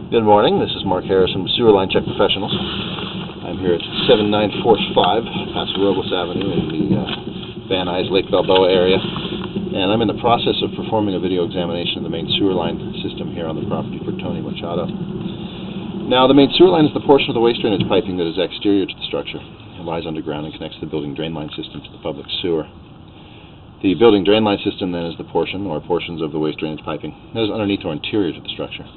Good morning, this is Mark Harrison with Sewer Line Check Professionals. I'm here at 7945 Paso Robles Avenue in the Van Nuys, Lake Balboa area, and I'm in the process of performing a video examination of the main sewer line system here on the property for Tony Machado. Now, the main sewer line is the portion of the waste drainage piping that is exterior to the structure. It lies underground and connects the building drain line system to the public sewer. The building drain line system then is the portion or portions of the waste drainage piping that is underneath or interior to the structure.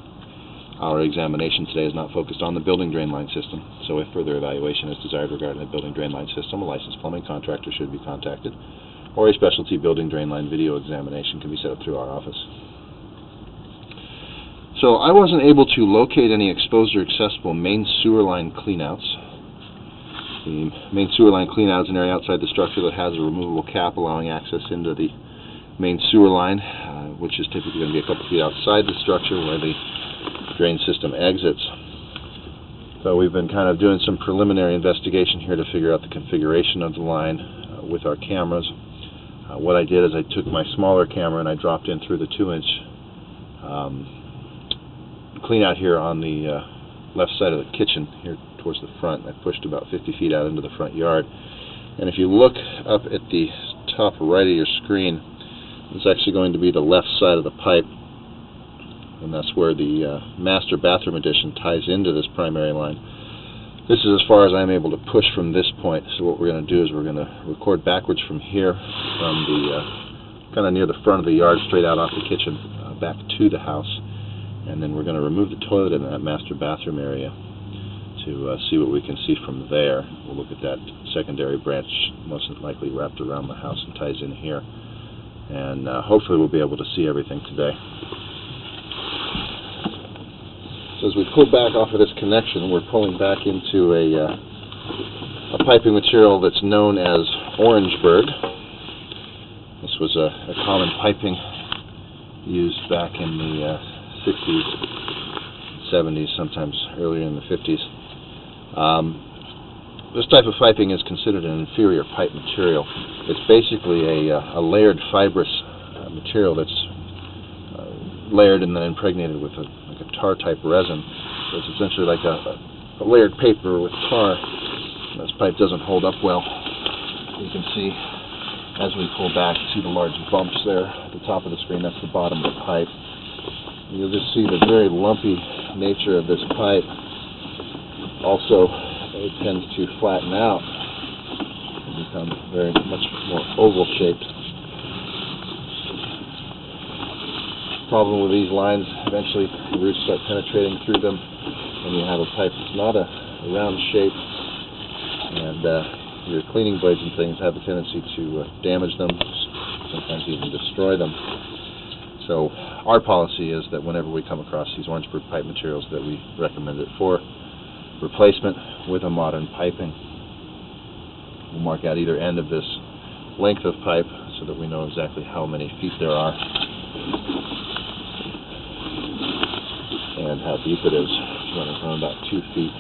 Our examination today is not focused on the building drain line system, so if further evaluation is desired regarding the building drain line system, a licensed plumbing contractor should be contacted, or a specialty building drain line video examination can be set up through our office. So I wasn't able to locate any exposed or accessible main sewer line cleanouts. The main sewer line cleanout is an area outside the structure that has a removable cap allowing access into the main sewer line, which is typically going to be a couple feet outside the structure where the drain system exits. So we've been kind of doing some preliminary investigation here to figure out the configuration of the line with our cameras. What I did is I took my smaller camera and I dropped in through the 2-inch clean out here on the left side of the kitchen here towards the front. I pushed about 50 feet out into the front yard, and if you look up at the top right of your screen, it's actually going to be the left side of the pipe, and that's where the master bathroom addition ties into this primary line. This is as far as I'm able to push from this point. So what we're going to do is we're going to record backwards from here, from the kind of near the front of the yard, straight out off the kitchen, back to the house, and then we're going to remove the toilet in that master bathroom area to see what we can see from there. We'll look at that secondary branch, most likely wrapped around the house and ties in here, and hopefully we'll be able to see everything today. So as we pull back off of this connection, we're pulling back into a piping material that's known as Orangeburg. This was a common piping used back in the 60s, 70s, sometimes earlier in the 50s. This type of piping is considered an inferior pipe material. It's basically a layered fibrous material that's layered and then impregnated with a tar-type resin. So it's essentially like a layered paper with tar. This pipe doesn't hold up well. You can see as we pull back, see the large bumps there at the top of the screen. That's the bottom of the pipe. You'll just see the very lumpy nature of this pipe. Also, it tends to flatten out and become very much more oval-shaped. Problem with these lines, eventually the roots start penetrating through them, and you have a pipe that's not a round shape, and your cleaning blades and things have a tendency to damage them, sometimes even destroy them. So our policy is that whenever we come across these Orangeburg pipe materials, that we recommend it for replacement with a modern piping. We'll mark out either end of this length of pipe so that we know exactly how many feet there are and how deep it is, running from about 2 feet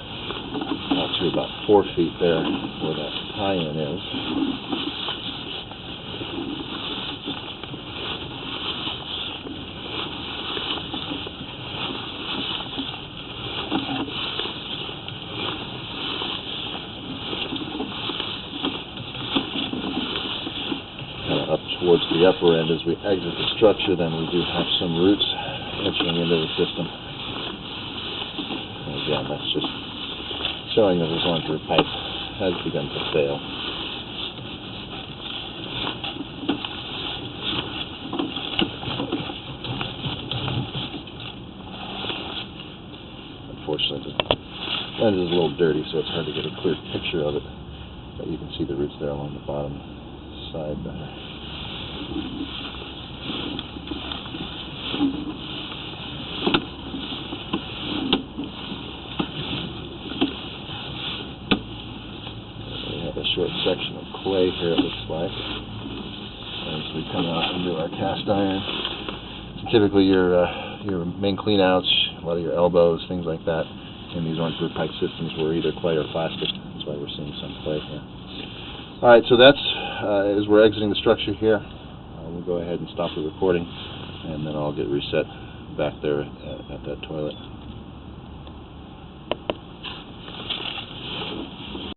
out to about 4 feet there where that tie-in is. Up towards the upper end as we exit the structure, then we do have some roots entering into the system. And again, that's just showing that this Orangeburg pipe has begun to fail. Unfortunately, the lens is a little dirty, so it's hard to get a clear picture of it, but you can see the roots there along the bottom side there. We have a short section of clay here, it looks like, as we come out into our cast iron. Typically your main cleanouts, a lot of your elbows, things like that, in these Orangeburg pipe systems were either clay or plastic. That's why we're seeing some clay here. Alright, so that's as we're exiting the structure here. We'll go ahead and stop the recording, and then I'll get reset back there at that toilet.